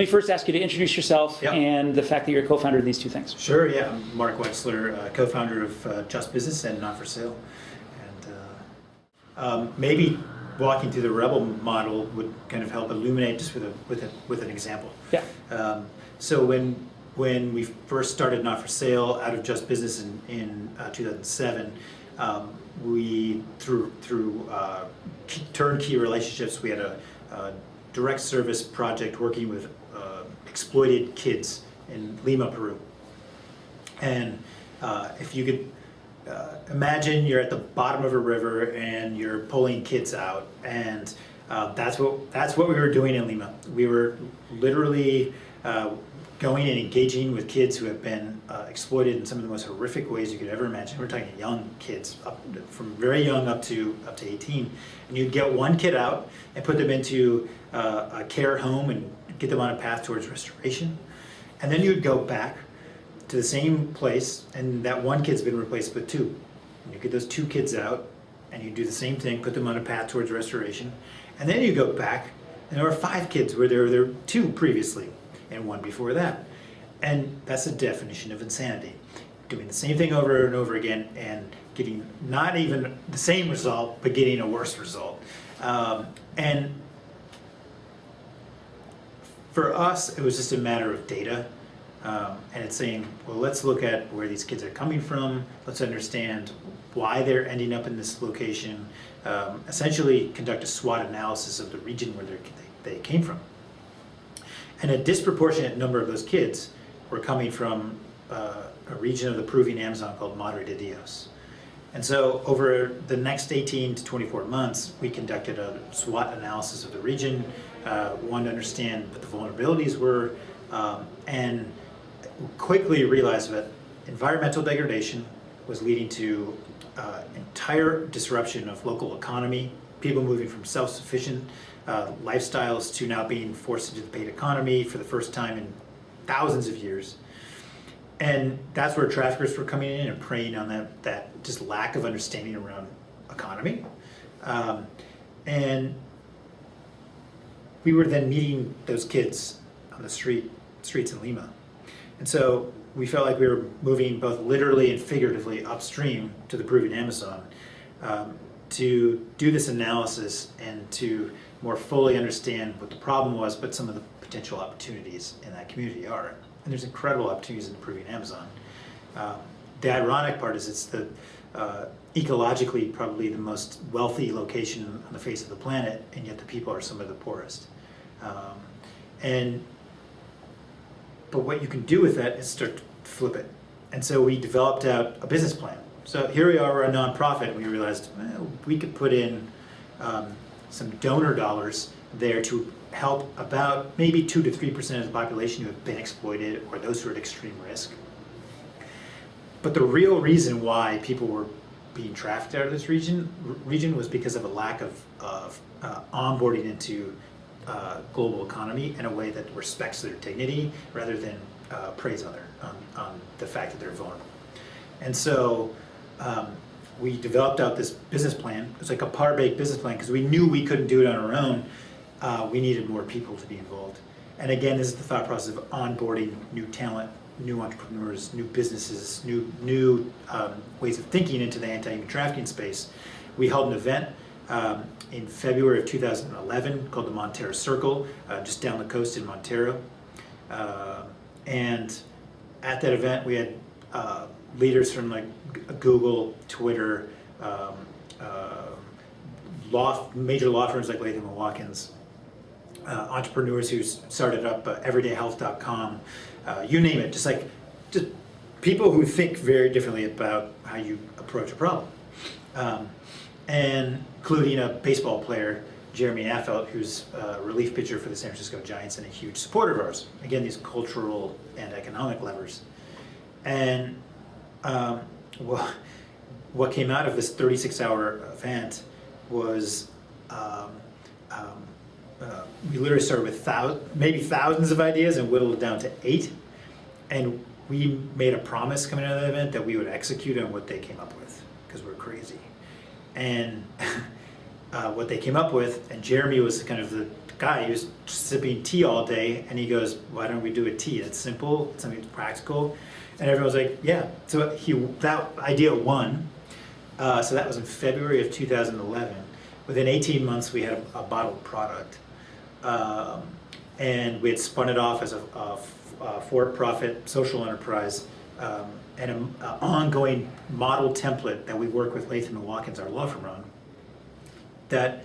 me first ask you to introduce yourself and the fact that you're a co-founder of these two things. Sure, yeah. I'm Mark Wexler, co-founder of Just Business and Not For Sale. And maybe walking through the Rebel model would kind of help illuminate just with an example. Yeah. So when we first started Not For Sale out of Just Business in 2007, we through turnkey relationships, we had a direct service project working with exploited kids in Lima, Peru. And if you could imagine you're at the bottom of a river and you're pulling kids out, and that's what we were doing in Lima. We were literally going and engaging with kids who have been exploited in some of the most horrific ways you could ever imagine. We're talking young kids, from very young up to 18. And you'd get one kid out and put them into a care home and get them on a path towards restoration. And then you'd go back to the same place, and that one kid's been replaced with two. And you get those two kids out, and you do the same thing, put them on a path towards restoration. And then you go back, and there were 5 kids where there were 2 previously, and 1 before that. And that's the definition of insanity. Doing the same thing over and over again, and getting not even the same result, but getting a worse result. And for us, it was just a matter of data. And it's saying, well, let's look at where these kids are coming from. Let's understand why they're ending up in this location. Essentially conduct a SWOT analysis of the region where they came from. And a disproportionate number of those kids were coming from a region of the Peruvian Amazon called Madre de Dios. And so over the next 18 to 24 months, we conducted a SWOT analysis of the region, wanted to understand what the vulnerabilities were, and quickly realized that environmental degradation was leading to entire disruption of local economy, people moving from self-sufficient lifestyles to now being forced into the paid economy for the first time in thousands of years. And that's where traffickers were coming in and preying on that just lack of understanding around economy. And we were then meeting those kids on the streets in Lima. And so we felt like we were moving both literally and figuratively upstream to the Peruvian Amazon to do this analysis and to more fully understand what the problem was, but some of the potential opportunities in that community are. And there's incredible opportunities in the Peruvian Amazon. The ironic part is it's the ecologically probably the most wealthy location on the face of the planet, and yet the people are some of the poorest. But what you can do with that is start to flip it. And so we developed out a business plan. So here we are, we're a nonprofit, and we realized we could put in some donor dollars there to help about maybe 2 to 3% of the population who have been exploited or those who are at extreme risk. But the real reason why people were being trafficked out of this region was because of a lack of onboarding into global economy in a way that respects their dignity rather than preys on the fact that they're vulnerable. And so we developed out this business plan. It was like a par-baked business plan because we knew we couldn't do it on our own. We needed more people to be involved. And again, this is the thought process of onboarding new talent, new entrepreneurs, new businesses, new ways of thinking into the anti-human trafficking space. We held an event in February of 2011 called the Montero Circle, just down the coast in Montero. And at that event, we had leaders from like Google, Twitter, major law firms like Latham & Watkins, entrepreneurs who started up everydayhealth.com, you name it, just people who think very differently about how you approach a problem. And including a baseball player, Jeremy Affeldt, who's a relief pitcher for the San Francisco Giants and a huge supporter of ours. Again, these cultural and economic levers. And what came out of this 36-hour event was we literally started with maybe thousands of ideas and whittled it down to 8. And we made a promise coming out of the event that we would execute on what they came up with because we're crazy. And what they came up with, and Jeremy was kind of the guy, he was sipping tea all day, and he goes, why don't we do a tea? It's simple, it's something that's practical. And everyone was like, yeah. So that idea won. So that was in February of 2011. Within 18 months, we had a bottled product. And we had spun it off as a for-profit social enterprise, and an ongoing model template that we work with Latham & Watkins, our law firm, on, that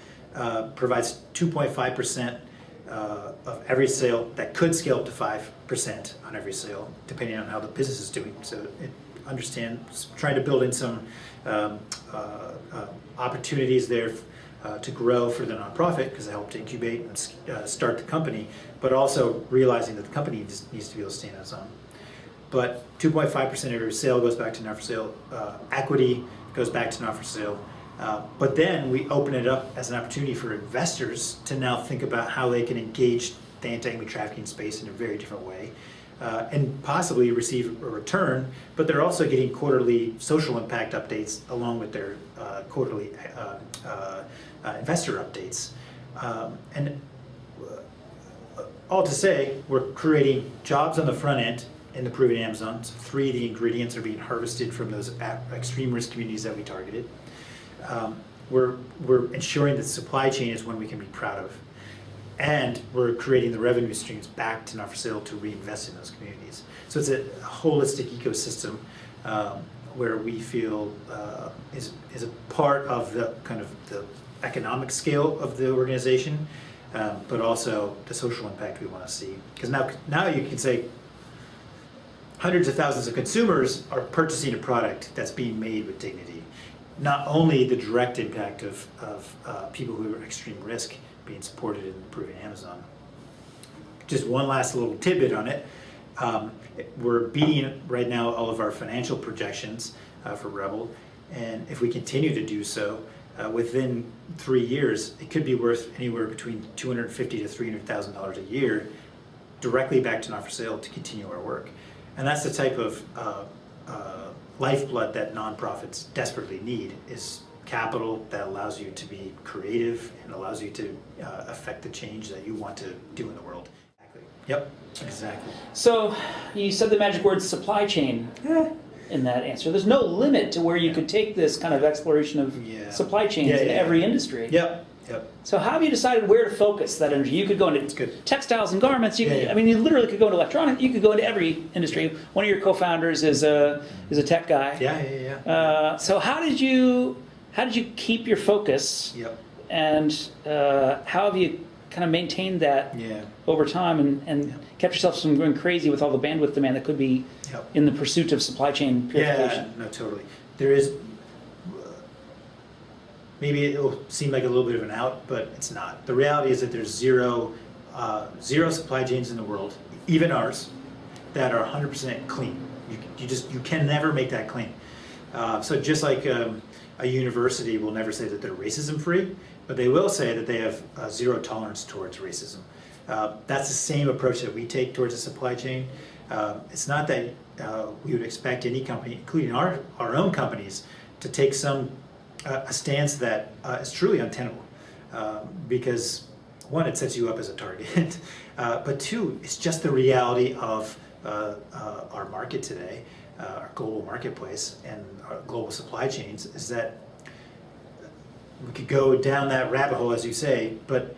provides 2.5% of every sale that could scale up to 5% on every sale, depending on how the business is doing. So trying to build in some opportunities there to grow for the nonprofit, because I helped incubate and start the company, but also realizing that the company needs to be able to stand on its own. But 2.5% of every sale goes back to not for sale. Equity goes back to not for sale. But then we open it up as an opportunity for investors to now think about how they can engage the anti-human trafficking space in a very different way, and possibly receive a return. But they're also getting quarterly social impact updates along with their quarterly investor updates. And all to say, we're creating jobs on the front end in the Peruvian Amazon. So 3 of the ingredients are being harvested from those extreme risk communities that we targeted. We're ensuring that supply chain is one we can be proud of. And we're creating the revenue streams back to not for sale to reinvest in those communities. So it's a holistic ecosystem where we feel is a part of the kind of the economic scale of the organization, but also the social impact we want to see. Because now you can say hundreds of thousands of consumers are purchasing a product that's being made with dignity. Not only the direct impact of people who are at extreme risk being supported in the Peruvian Amazon. Just one last little tidbit on it. We're beating right now all of our financial projections for Rebel, and if we continue to do so, within 3 years, it could be worth anywhere between $250,000 to $300,000 a year directly back to not for sale to continue our work. And that's the type of lifeblood that nonprofits desperately need, is capital that allows you to be creative and allows you to affect the change that you want to do in the world. Exactly. Yep, exactly. So you said the magic word supply chain in that answer. There's no limit to where you could take this kind of exploration of supply chains in every industry. Yep. So how have you decided where to focus that energy? You could go into textiles and garments. I mean, you literally could go into electronics. You could go into every industry. One of your co-founders is a tech guy. So how did you keep your focus? And how have you kind of maintained that over time and kept yourself from going crazy with all the bandwidth demand that could be in the pursuit of supply chain purification? No, totally. There is. Maybe it'll seem like a little bit of an out, but it's not. The reality is that there's zero supply chains in the world, even ours, that are 100% clean. You can never make that clean. So just like a university will never say that they're racism free, but they will say that they have zero tolerance towards racism. That's the same approach that we take towards the supply chain. It's not that we would expect any company, including our own companies, to take a stance that is truly untenable, because one, it sets you up as a target, but two, it's just the reality of our market today, our global marketplace and our global supply chains, is that we could go down that rabbit hole, as you say, but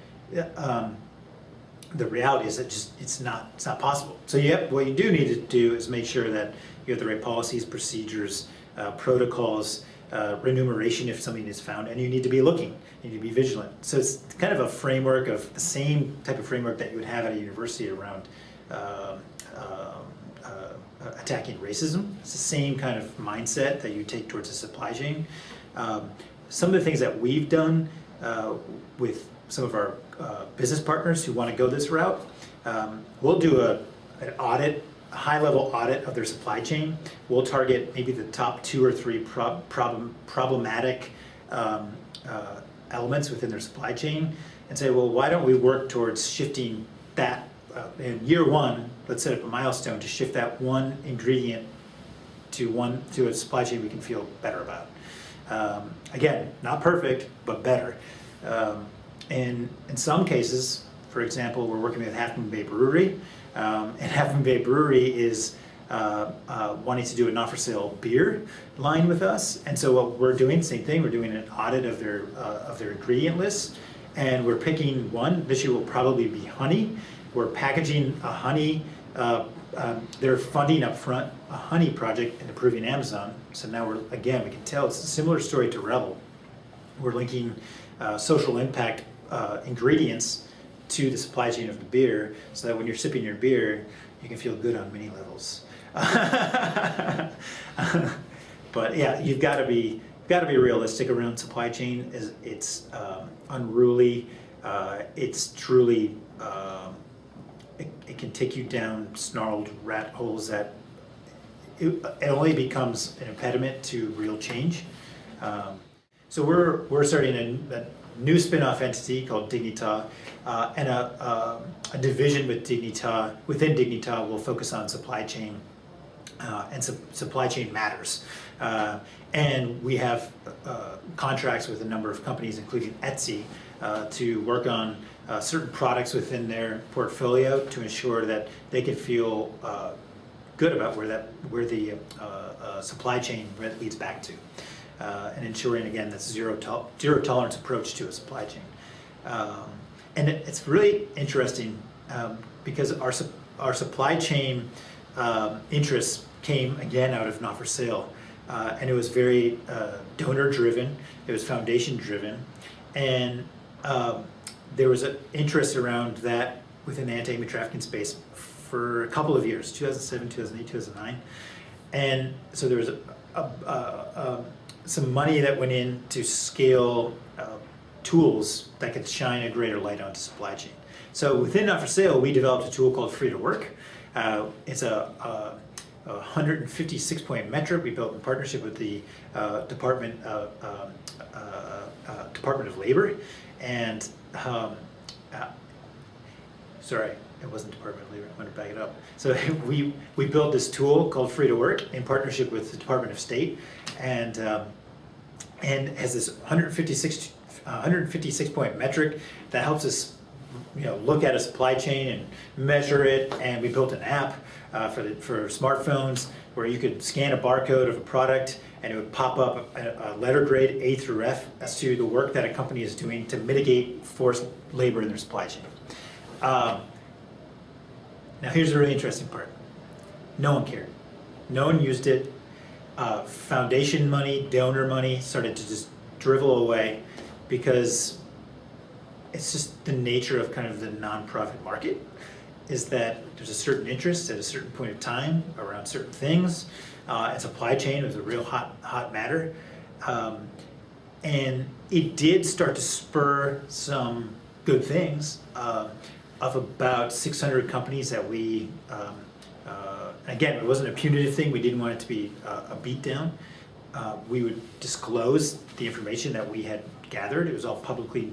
the reality is that it's not possible. So what you do need to do is make sure that you have the right policies, procedures, protocols, remuneration if something is found, and you need to be looking, you need to be vigilant. So it's kind of a framework of the same type of framework that you would have at a university around attacking racism. It's the same kind of mindset that you take towards the supply chain. Some of the things that we've done with some of our business partners who want to go this route, we'll do an audit, a high-level audit of their supply chain. We'll target maybe the top 2 or 3 problematic elements within their supply chain and say, well, why don't we work towards shifting that in year 1? Let's set up a milestone to shift that one ingredient to a supply chain we can feel better about. Again, not perfect, but better. And in some cases, For example, we're working with Half Moon Bay Brewery, and Half Moon Bay Brewery is wanting to do a not-for-sale beer line with us. And so what we're doing, same thing, we're doing an audit of their ingredient list, and we're picking one. This year will probably be honey. We're packaging a honey. They're funding up front a honey project in the Peruvian Amazon. So now we can tell it's a similar story to Rebel. We're linking social impact ingredients to the supply chain of the beer, so that when you're sipping your beer, you can feel good on many levels. But yeah, you've got to be realistic around supply chain. It's unruly. It's truly it can take you down snarled rat holes that it only becomes an impediment to real change. So we're starting a new spin-off entity called Dignita, and a division within Dignita will focus on supply chain, and supply chain matters. And we have contracts with a number of companies, including Etsy, to work on certain products within their portfolio to ensure that they can feel good about where the supply chain leads back to. And ensuring, again, this zero tolerance approach to a supply chain. And it's really interesting because our supply chain interests came again out of Not for Sale, and it was very donor driven. It was foundation driven, and there was an interest around that within the anti-human trafficking space for a couple of years, 2007, 2008, 2009, and so there was some money that went in to scale tools that could shine a greater light onto supply chain. So within Not for Sale, we developed a tool called Free to Work. It's a 156-point metric we built in partnership with the Department of Labor, and sorry, it wasn't Department of Labor. I'm going to back it up. So we built this tool called Free to Work in partnership with the Department of State, and has this 156-point metric that helps us, look at a supply chain and measure it. And we built an app for smartphones where you could scan a barcode of a product and it would pop up a letter grade A through F as to the work that a company is doing to mitigate forced labor in their supply chain. Now here's the really interesting part. No one cared. No one used it. Foundation money, donor money started to just drivel away because it's just the nature of kind of the nonprofit market, is that there's a certain interest at a certain point of time around certain things. And supply chain was a real hot matter. And it did start to spur some good things of about 600 companies that we, again, it wasn't a punitive thing. We didn't want it to be a beatdown. We would disclose the information that we had gathered. It was all publicly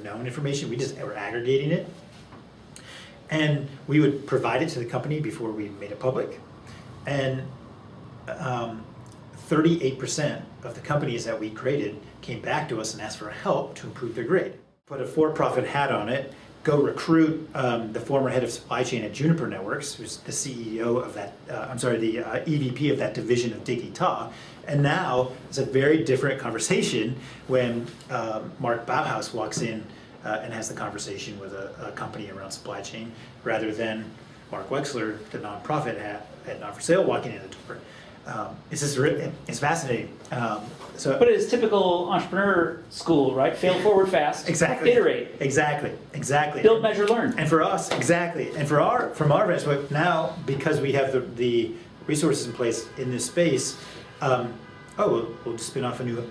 known information. We just were aggregating it. And we would provide it to the company before we made it public. And 38% of the companies that we created came back to us and asked for help to improve their grade. Put a for-profit hat on it, go recruit the former head of supply chain at Juniper Networks, who's the CEO of that, the EVP of that division of Dignita. And now it's a very different conversation when Mark Bauhaus walks in and has the conversation with a company around supply chain, rather than Mark Wexler, the nonprofit hat at Not for Sale, walking in the door. It's fascinating. But it's typical entrepreneur school, right? Fail forward fast. Exactly. Iterate. Exactly. Build, measure, learn. And for us, exactly. And from our vantage point now, because we have the resources in place in this space, we'll just spin off a new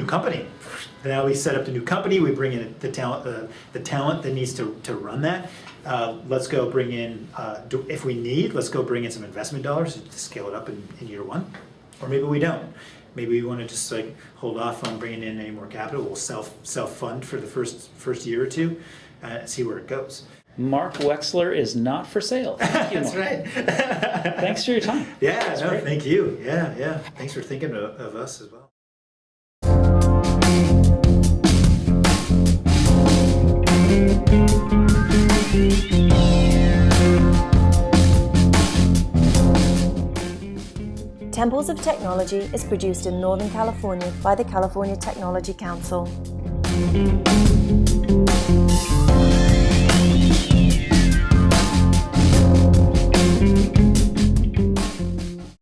company. Now we set up the new company. We bring in the talent that needs to run that. Let's go bring in, if we need, let's go bring in some investment dollars to scale it up in year one. Or maybe we don't. Maybe we want to just hold off on bringing in any more capital. We'll self-fund for the first year or two and see where it goes. Mark Wexler is not for sale. Thank you, That's Mark. right. Thanks for your time. Yeah, thank you. Yeah. Thanks for thinking of us as well. Temples of Technology is produced in Northern California by the California Technology Council.